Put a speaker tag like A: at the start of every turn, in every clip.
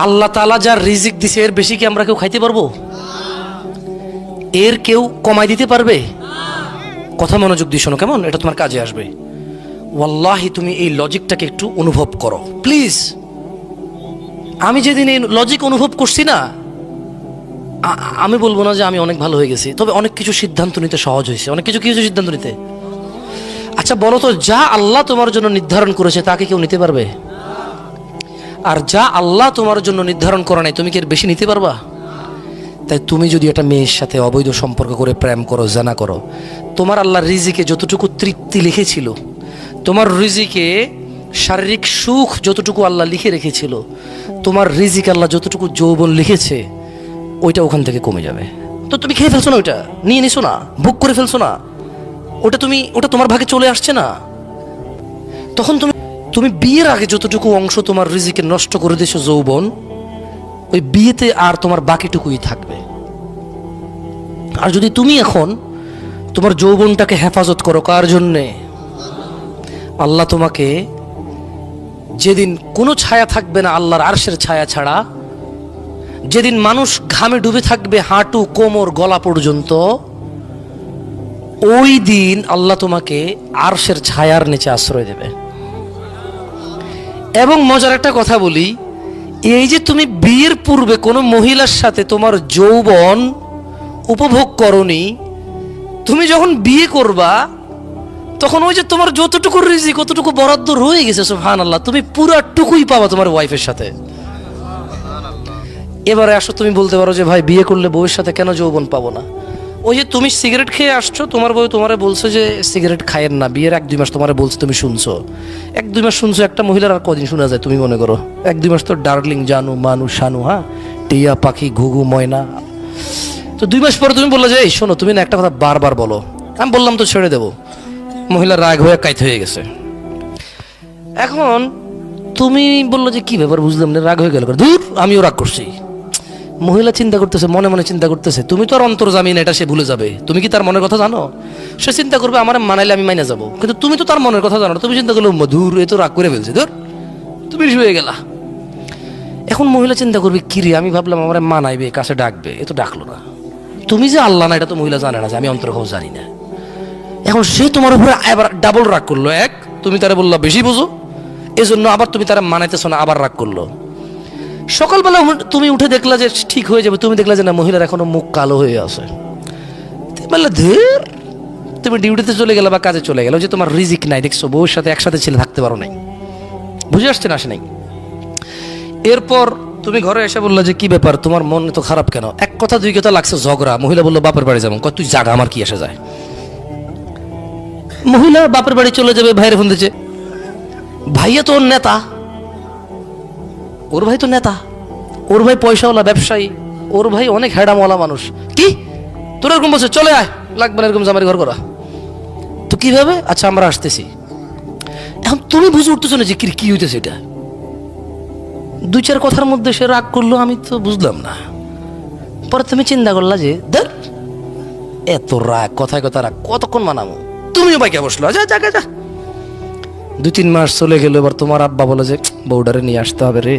A: আল্লাহ তাআলা যার রিজিক দিছে এর বেশি কি আমরা কেউ খাইতে পারবো? এর কেউ কমাই দিতে পারবে? কথা মনোযোগ দিয়ে শোনো কেমন, এটা তোমার কাজে আসবে। ওয়াল্লাহি তুমি এই লজিকটাকে একটু অনুভব করো প্লিজ। আমি যেদিন এই লজিক অনুভব করছি না, আমি বলবো না যে আমি অনেক ভালো হয়ে গেছি, তবে অনেক কিছু সিদ্ধান্ত নিতে সহজ হয়েছে। অনেক কিছু কি হয়েছে সিদ্ধান্ত নিতে? আচ্ছা বলো তো, যা আল্লাহ তোমার জন্য নির্ধারণ করেছে তাকে কেউ নিতে পারবে? আর যা আল্লাহ তোমার জন্য নির্ধারণ করে নাই তুমি কি এর বেশি নিতে পারবা? তাই তুমি যদি একটা মেয়ের সাথে অবৈধ সম্পর্ক করে প্রেম করো, জানা করো, তোমার আল্লাহ রিজিকে যতটুকু তৃপ্তি লিখেছিল, তোমার রিজিকে শারীরিক সুখ যতটুকু আল্লাহ লিখে রেখেছিল, তোমার রিজিক আল্লাহ যতটুকু যৌবন লিখেছে, ওইটা ওখান থেকে কমে যাবে। তো তুমি খেয়ে ফেলছো না, ওইটা নিয়ে নিছো না, ভোগ করে ফেলছো না, ওটা তোমার ভাগে চলে আসছে না। তখন তুমি বিয়ের আগে যতটুকু অংশ তোমার রিজিকে নষ্ট করে দিয়েছো যৌবন, ওই বিয়েতে আর তোমার বাকিটুকুই থাকবে। আর যদি তুমি এখন তোমার যৌবনটাকে হেফাজত করো, কার জন্যে? আল্লাহ তোমাকে যেদিন কোনো ছায়া থাকবে না আল্লাহর আরশের ছায়া ছাড়া, যেদিন মানুষ ঘামে ডুবে থাকবে হাঁটু কোমর গলা পর্যন্ত, ওই দিন আল্লাহ তোমাকে আরশের ছায়ার নিচে আশ্রয় দেবে। এবং মজার একটা কথা বলি, এই যে তুমি বিয়ের পূর্বে কোনো মহিলার সাথে তোমার যৌবন উপভোগ করনি, তুমি যখন বিয়ে করবা তখন ওই যে তোমার যতটুকু রিজিক কতটুকু বরাদ্দ রয়ে গেছে, সুবহানাল্লাহ, তুমি পুরাটুকুই পাবা তোমার ওয়াইফের সাথে। এবারে আসো, তুমি বলতে পারো যে ভাই বিয়ে করলে বউয়ের সাথে কেন যৌবন পাবো না? ওই যে তুমি সিগারেট খেয়ে আসছো, তোমার বউ তোমারে বলছে যে সিগারেট খায়েন না, বিয়ের 1-2 মাস তোমারে বলছে, তুমি শুনছো, 1-2 মাস শুনছো। একটা মহিলার আর কদিন শোনা যায় তুমি মনে করো? 1-2 মাস তো ডার্লিং, জানু, মানু, শানু, হ্যাঁ, টিয়া পাখি, ঘুঘু, ময়না। তো 2 মাস পরে তুমি বললে যে এই শোনো, তুমি না একটা কথা বারবার বলো। আমি বললাম তো ছেড়ে দেবো। মহিলার রাগ হয়ে কাইত হয়ে গেছে। এখন তুমি বললো যে কি ব্যাপার, বুঝলাম না, রাগ হয়ে গেল, দূর আমিও রাগ করছি। মহিলা চিন্তা করতেছে, মনে মনে চিন্তা করতেছে, তুমি তো আর অন্তর্জামিন, এটা সে ভুলে যাবে। তুমি কি তার মনের কথা জানো? সে চিন্তা করবে আমার মানাইলে আমি মাইনা যাবো, কিন্তু তুমি তো তার মনের কথা জানো না। তুমি চিন্তা করলে মধুর এ তো রাগ করে ফেলছে, ধর তুমি শুয়ে গেলা। এখন মহিলা চিন্তা করবে কি রে, আমি ভাবলাম আমার মানাইবে, কাছে ডাকবে, এ তো ডাকলো না। তুমি যে আল্লাহ না, এটা তো মহিলা জানে না যে আমি অন্তর্ভাব জানি না। এখন সে তোমার উপরে আবার ডাবল রাগ করলো। এক, তুমি তারা বললা বেশি বোঝো, এজন্য আবার তুমি তারা মানাইতেছো না, আবার রাগ করলো। সকালবেলা তুমি উঠে দেখলা যে ঠিক হয়ে যাবে, তুমি দেখলা যে না, মহিলার এখনো মুখ কালো হয়ে আছে। বললা ধীর, তুমি ডিউটিতে চলে গেলে বা কাজে চলে গেলে, যে তোমার রিজিক নাই, দেখছো বউর সাথে একসাথে ছেলে থাকতে পারো নাই, বুঝে আসছে না? আসে নাই। এরপর তুমি ঘরে এসে বললা যে কি ব্যাপার, তোমার মন তো খারাপ কেন? 1 কথা 2 কথা লাগছে ঝগড়া। মহিলা বললো বাপের বাড়ি যাবো। তুই জাগা, আমার কি আসে যায়? মহিলা বাপের বাড়ি চলে যাবে, ভাইয়ের ফোন দিচ্ছে, ভাইয়া তো ওর নেতা, ওর ভাই তো নেতা, ওর ভাই পয়সাওয়ালা ব্যবসায়ী, ওর ভাই অনেক হ্যাডামওয়ালা মানুষ। কি তোর এরকম বলছে, চলে আয়, লাগবে না এরকম জামাই ঘর করা। তো কিভাবে? আচ্ছা আমরা আসতেছি। এখন তুমি বুঝে উঠতেছো না যে কি হইতেছে। এটা 2-4 কথার মধ্যে সে রাগ করলো, আমি তো বুঝলাম না। পরে তুমি চিন্তা করলা যে ধর এত রাগ, কথায় কথা রাগ, কতক্ষণ মানামো? তুমিও বাইকে বসলো, যা যা যা। 2-3 মাস চলে গেল। এবার তোমার আব্বা বলে যে বউডারে নিয়ে আসতে হবে রে।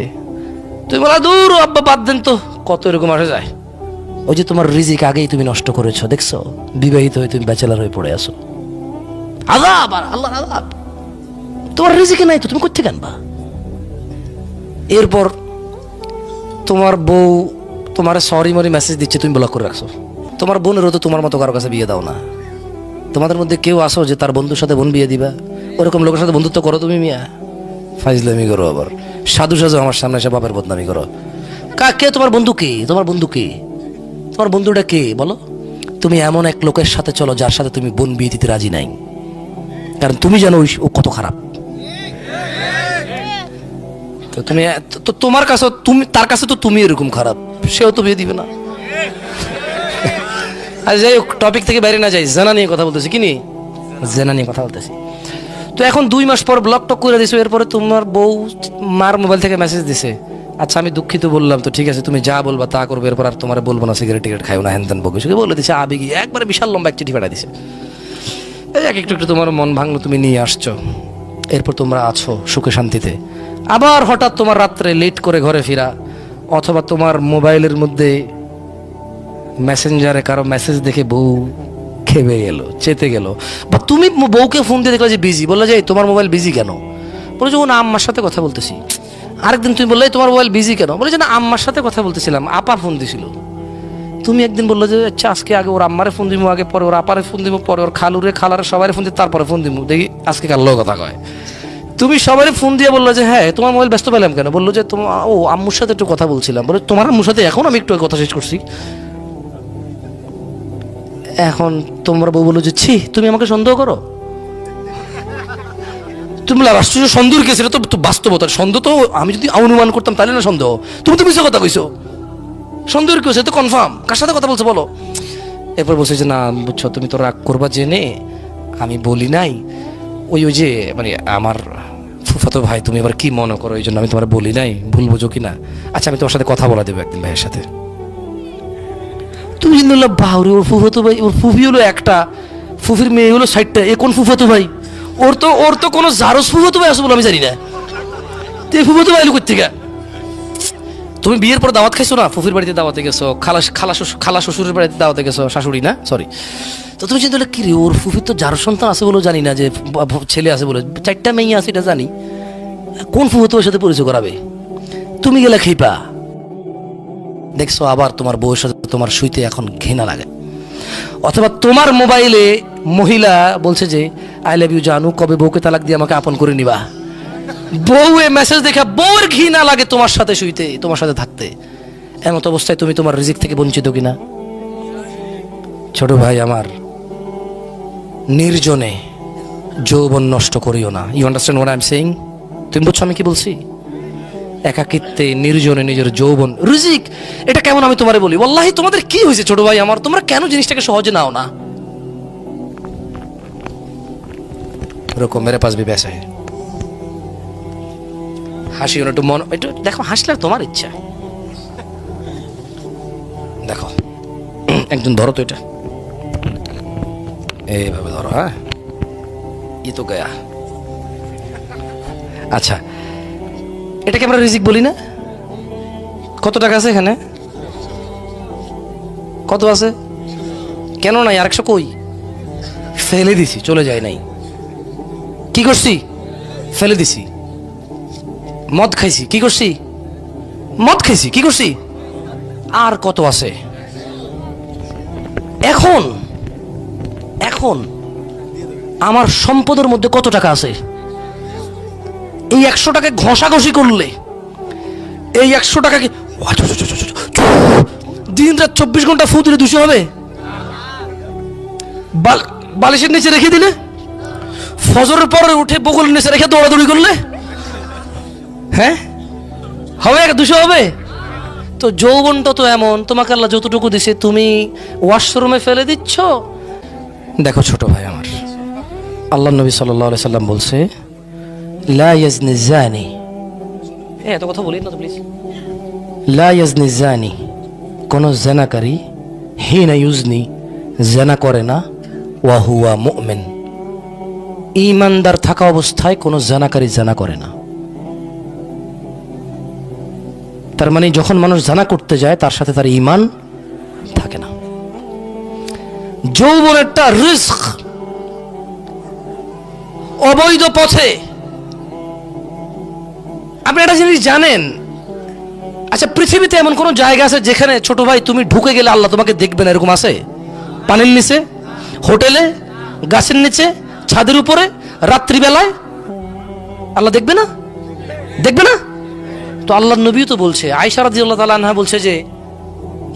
A: তুমি বলা দূর আব্বা, বাদ দেন তো, কত এরকম আসে যায়। ওই যে তোমার রিজিক আগেই তুমি নষ্ট করেছো, দেখছো? বিবাহিত হয়ে তুমি ব্যাচেলার হয়ে পড়ে আসো। আযাব, আর আল্লাহর আযাব। তোমার রিজিকে নাই তো তুমি কোত্থেকে আনবা? এরপর তোমার বউ তোমার সরি মরি মেসেজ দিচ্ছে, তুমি ব্লক করে রাখছো। তোমার বোনেরও তো তোমার মতো কারো কাছে বিয়ে দাও না। তোমাদের মধ্যে কেউ আসো যে তার বন্ধুর সাথে বোন বিয়ে দিবা? ওরকম লোকের সাথে বন্ধুত্ব করো তুমি? মিয়া ফাইজলামি করো, আবার সাধু সাজু আমার সামনে এসে বাপের বদনামি করো। কে তোমার বন্ধু? কে তোমার বন্ধু? কে তোমার বন্ধুটা? কে বলো? তুমি এমন এক লোকের সাথে চলো যার সাথে তুমি বোন বিয়ে দিতে রাজি নাই, কারণ তুমি জানো ও কত খারাপ। তো তুমি তো তোমার কাছে, তুমি তার কাছে তো তুমি এরকম খারাপ, সেও তো বিয়ে দিবে না। আর যাই হোক, টপিক থেকে বাইরে না যাই, জেনা নিয়ে কথা বলতেছি। কি নিয়ে? জেনা নিয়ে কথা বলতেছি। তো এখন 2 মাস পর ব্লক টক করে দিছো। এরপরে তোমার বউ মার মোবাইল থেকে মেসেজ দিছে, আচ্ছা আমি দুঃখিত বললাম, তো ঠিক আছে তুমি যা বলবা তা করবে, এরপর আর তোমার বলবো না, সিগারেট টিগারেট খাইও না, হ্যান ত্যান বকে বলে দিছে। আবেগি একবারে বিশাল লম্বা এক চিঠি পাঠিয়ে দিছে। একটু একটু তোমার মন ভাঙলো, তুমি নিয়ে আসছো। এরপর তোমরা আছো সুখে শান্তিতে। আবার হঠাৎ তোমার রাত্রে লেট করে ঘরে ফেরা, অথবা তোমার মোবাইলের মধ্যে মেসেঞ্জারে কারো মেসেজ দেখে বউ খেপে গেল, চেতে গেল, বা তুমি বউকে ফোন দিয়ে দেখলে যে বিজি, বললে যে তোমার মোবাইল বিজি কেন? বলে যে ও না আম্মার সাথে কথা বলতেছি। আরেকদিন তুমি বললে তোমার মোবাইল বিজি কেন? বলে যে না আম্মার সাথে কথা বলতেছিলাম, আপা ফোন দিছিল। তুমি একদিন বললো যে আচ্ছা আজকে আগে ওর আম্মারে ফোন দিব, আগে পরে ওর আপারে ফোন দিব, পরে ওর খালুরে খালারে সবাই ফোন দিব, তারপরে ফোন দিব, দেখি আজকে কার লোক কথা কয়। তুমি সবাই ফোন দিয়ে বললো যে হ্যাঁ তোমার মোবাইল ব্যস্ত পেলাম কেন? বললো যে তোমার ও আম্মুর সাথে একটু কথা বলছিলাম। বলে তোমার আম্মুর সাথে এখন আমি একটু কথা শেষ করছি। এখন তোমার বউ বললো যে ছি তুমি আমাকে সন্দেহ করো। তুমি রাষ্ট্রীয় সন্দেহের কেস, এটা তো বাস্তবতার সন্দেহ। তো আমি যদি অনুমান করতাম তাহলে না সন্দেহ, তুমি তো মিশে কথা কইছো, সন্দেহের কেস তো কনফার্ম। কার সাথে কথা বলছো বলো? এরপর বলছে যে না বুঝছো তুমি তো রাগ করবা জেনে আমি বলি নাই, ওই ওই যে মানে আমার ফুফাতো ভাই, তুমি এবার কি মনে করো এই জন্য আমি তোমার বলি নাই, ভুল বুঝো কিনা? আচ্ছা আমি তোমার সাথে কথা বলা দেবো একদিন ভাইয়ের সাথে। তুমি কিন্তু বাউরে ওর ফুফাতো ভাই, ওর ফুফি হলো একটা, ফুফির মেয়ে হলো 60টা, এ কোন ফুফাতো ভাই? ওর তো কোনো জারস ফুফাতো ভাই আছে বলে আমি জানি না। তো ফুফাতো ভাই করতে গা তুমি বিয়ের পর দাওয়াত খাইছো না, ফুফির বাড়িতে দাওয়াতে গেছো, খালা শ্বশুরের বাড়িতে দাওয়াতে গেছো, শাশুড়ি না সরি। তো তুমি চিন্তা করলে কি রে ওর ফুফির তো যার সন্তান আছে বলেও জানি না, যে ছেলে আছে বলে, 4টা মেয়ে আছে এটা জানি, কোন ফুফাতো সাথে পরিচয় করাবে? তুমি গেলে খেপা দেখছো, আবার তোমার বউয়ের সাথে তোমার শুইতে এখন ঘৃণা লাগে। অথবা তোমার মোবাইলে মহিলা বলছে যে আই লাভ ইউ জানু, কবে বউকে তালাক দিয়ে আমাকে আপন করে নিবা। বউ এ মেসেজ দেখা বউর ঘৃণা লাগে তোমার সাথে শুইতে, তোমার সাথে থাকতে। এমন অবস্থায় তুমি তোমার রিজিক থেকে বঞ্চিত কিনা? ছোট ভাই আমার, নির্জনে যৌবন নষ্ট করিও না। You understand what I am saying? তুমি বুঝছো আমি কি বলছি? একাকিত্বে নির্জনে নিজের যৌবন রিজিক, এটা কেমন আমি তোমারে বলি? ওয়াল্লাহি তোমাদের কি হয়েছে ছোট ভাই আমার, তোমরা কেন জিনিসটাকে সহজে নাও না? এরকম মেরে পাশ भी ऐसा है। হাসিও না, একটু মন একটু দেখো, হাসলে তোমার ইচ্ছা। দেখো একজন ধরো তো এটা, এইভাবে ধরো, হ্যাঁ ই তো গয়া। আচ্ছা এটাকে আমরা রিজিক বলি না? কত টাকা আছে এখানে? কত আছে? কেন নাই? 100 কই? ফেলে দিছি, চলে যায় নাই। কি করছি? ফেলে দিছি। মদ খাইছি, কি করছি? মদ খাইছি, কি করছি? আর কত আছে? এখন এখন আমার সম্পদের মধ্যে কত টাকা আছে? এই 100 টাকা ঘষাঘষি করলে এই 100 টাকা কি দিন রাত 24 ঘন্টা ফু দিলে 200 হবে? বালিশের নিচে রেখে দিলে, ফজরের পরে উঠে বগলের নিচে রেখে দৌড়াদৌড়ি করলে, হ্যাঁ হবে? 200 হবে? তো যৌবনটা তো এমন, তোমাকে আল্লাহ যতটুকু দিছে তুমি ওয়াশরুমে ফেলে দিচ্ছ। দেখো ছোট ভাই আমার, আল্লাহ নবী সাল্লাল্লাহু আলাইহি সাল্লাম বলছে লা ইয়াজনি জানি, এত কথা বলি না তো প্লিজ। লা ইয়াজনি জানি, কোন জেনাকারী হিনা ইউজনি, জেনা করে না, ওয়া হুয়া মুমিন, ঈমানদার থাকা অবস্থায় কোন জেনাকারী জেনা করে না। তার মানে যখন মানুষ জানা করতে যায় তার সাথে তার ঈমান থাকে না। যৌবন একটা রিস্ক, অবৈধ পথে। আপনি একটা জিনিস জানেন? আচ্ছা পৃথিবীতে এমন কোন জায়গা আছে যেখানে ছোট ভাই তুমি ঢুকে গেলে আল্লাহ তোমাকে দেখবে না? এরকম আছে? পানির নিচে, হোটেলে, গাছের নিচে, ছাদের উপরে, রাত্রিবেলায় আল্লাহ দেখবে না? দেখবে না? তো আল্লাহর নবী তো বলছে, আয়েশা রাদিয়াল্লাহু তাআলা আনহা বলছে যে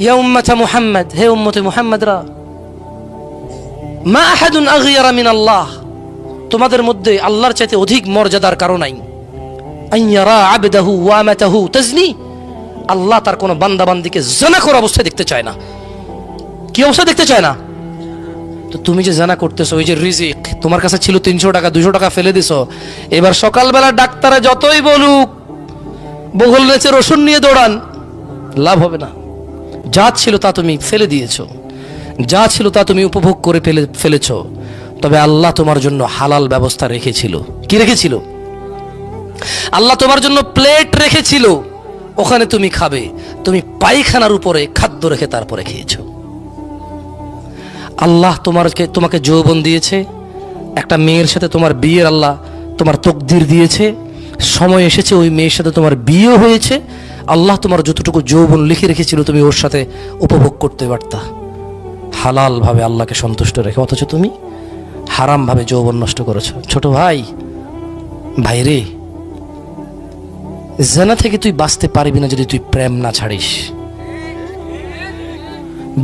A: ইয়া উম্মাতা মুহাম্মদ, হে উম্মতে মুহাম্মদরা, মা আহাদুন আগয়ারা মিন আল্লাহ, তোমাদের মধ্যে আল্লাহর চাইতে অধিক মর্যাদার কারণ নাই। আইয়ারা আবদাহু ওয়া আমাতাহু তাজনি, আল্লাহ তার কোন বান্দা বান্দিকে জিনা করা অবস্থায় দেখতে চায় না। কি অবস্থা দেখতে চায় না? তো তুমি যে জানা করতেছো, ওই যে রিজিক তোমার কাছে ছিল 300 টাকা, 200 টাকা ফেলে দিছো, এবার সকালবেলা ডাক্তারে যতই বলুক বগল নেচে রসুন নিয়ে দৌড়ান, লাভ হবে না। যা ছিল তা তুমি ফেলে দিয়েছো, যা ছিল তা তুমি উপভোগ করে ফেলেছো। তবে আল্লাহ তোমার জন্য হালাল ব্যবস্থা রেখেছিল। কি রেখেছিল? আল্লাহ তোমার জন্য প্লেট রেখেছিল, ওখানে তুমি খাবে, তুমি পায়খানার উপরে খাদ্য রেখে তারপরে খেয়েছো। আল্লাহ তোমাকে যৌবন দিয়েছে, একটা মেয়ের সাথে তোমার বিয়ের আল্লাহ তোমার তকদির দিয়েছে, সময় এসেছে ওই মেয়ের সাথে তোমার বিয়ে হয়েছে। আল্লাহ তোমার যতটুকু যৌবন লিখে রেখেছিল তুমি ওর সাথে উপভোগ করতে পারতা হালাল ভাবে, আল্লাহকে সন্তুষ্ট রেখে, অথচ তুমি হারাম ভাবে যৌবন নষ্ট করেছো। ছোট ভাই, ভাইরে, জানা থেকে তুই বাঁচতে পারবি না যদি তুই প্রেম না ছাড়িস।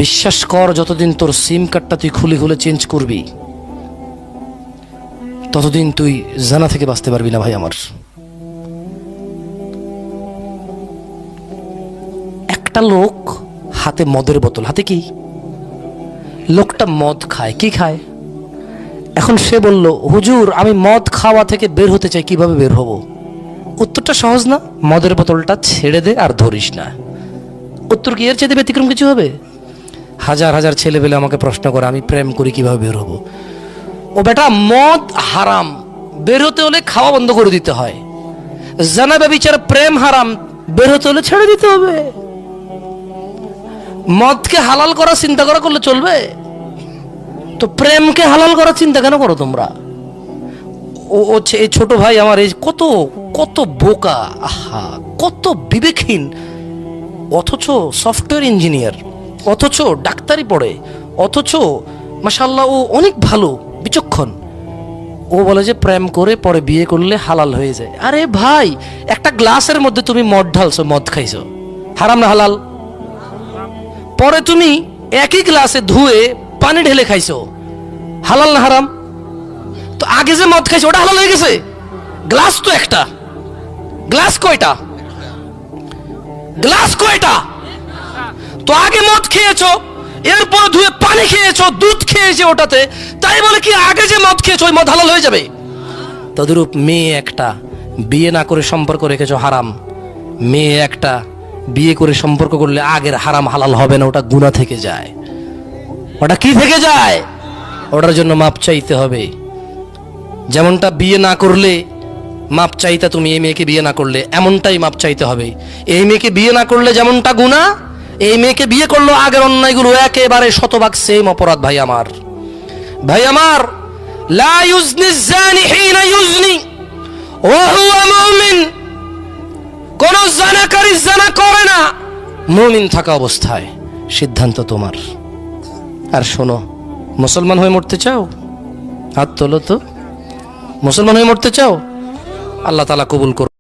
A: বিশ্বাস কর, যতদিন তোর সিম কার্ডটা তুই খুলে খুলে চেঞ্জ করবি ততদিন তুই জানা থেকে বাঁচতে পারবি না ভাই আমার। একটা লোক হাতে মদের বোতল, হাতে কি, লোকটা মদ খায়, কি খায়? এখন সে বলল, হুজুর আমি মদ খাওয়া থেকে বের হতে চাই, কিভাবে বের হব? উত্তরটা সহজ না, মদের বোতলটা ছেড়ে দে আর ধরিস না। উত্তর কি এর চেয়ে ব্যতিক্রম কিছু হবে? হাজার হাজার ছেলে পেলে আমাকে প্রশ্ন করে, আমি প্রেম করি কিভাবে বের হব? ও বেটা, মদ হারাম, বের হতে হলে খাওয়া বন্ধ করে দিতে হয়। জানা ব্যভিচার, প্রেম হারাম, বের হতে হলে ছেড়ে দিতে হবে। মদকে হালাল করার চিন্তা করলে চলবে? তো প্রেমকে হালাল করার চিন্তা কেন করো তোমরা? ও এই ছোট ভাই আমার, এই কত কত বোকা, আহা কত বিবেকহীন, অথচ সফটওয়্যার ইঞ্জিনিয়ার, অথচ ডাক্তারি পড়ে, অথচ মাশাআল্লাহ ও অনেক ভালো বিচক্ষণ। ও বলে যে প্রেম করে পরে বিয়ে করলে হালাল হয়ে যায়। আরে ভাই, একটা গ্লাসের মধ্যে তুমি মদ ঢালছো, মদ খাইছো, হারাম না হালাল? পরে তুমি একই গ্লাসে ধুয়ে পানি ঢেলে খাইছো, হালাল না হারাম? তো আগে যে মদ খাইছো ওটা হালাল হয়ে গেছে? গ্লাস তো একটা, গ্লাস কয়টা? গ্লাস কয়টা? তো আগে মদ খেয়েছো, এরপর ধুয়ে পানি খেয়েছো, দুধ খেয়েছে ওটাতে, তাই বলে কি আগে যে মদ খেয়েছো ওই মদ হালাল হয়ে যাবে? তদরূপ মেয়ে একটা, বিয়ে না করে সম্পর্ক রেখেছো, হারাম। মেয়ে একটা, বিয়ে করে সম্পর্ক করলে আগের হারাম হালাল হবে না, ওটা গুনাহ থেকে যায়। ওটা কি থেকে যায়? ওটার জন্য মাপ চাইতে হবে। যেমনটা বিয়ে না করলে মাপ চাইতে, তুমি এই মেয়েকে বিয়ে না করলে এমনটাই মাপ চাইতে হবে। এই মেয়েকে বিয়ে না করলে যেমনটা গুনাহ, এই মেয়েকে বিয়ে করলো আগের অন্যায়গুলো একেবারে শতভাগ সেম অপরাধ। ভাই আমার, ভাই আমার, লা ইউজনি জানি হিনা ইউজনি ওয়া হুয়া মুমিন। কোন জানাকারী জানা করে না মুমিন থাকা অবস্থায়, সিদ্ধান্ত তোমার। আর শোনো, মুসলমান হয়ে মরতে চাও? হাত তোলো তো। মুসলমান হয়ে মরতে চাও? আল্লাহ তাআলা কবুল করুন।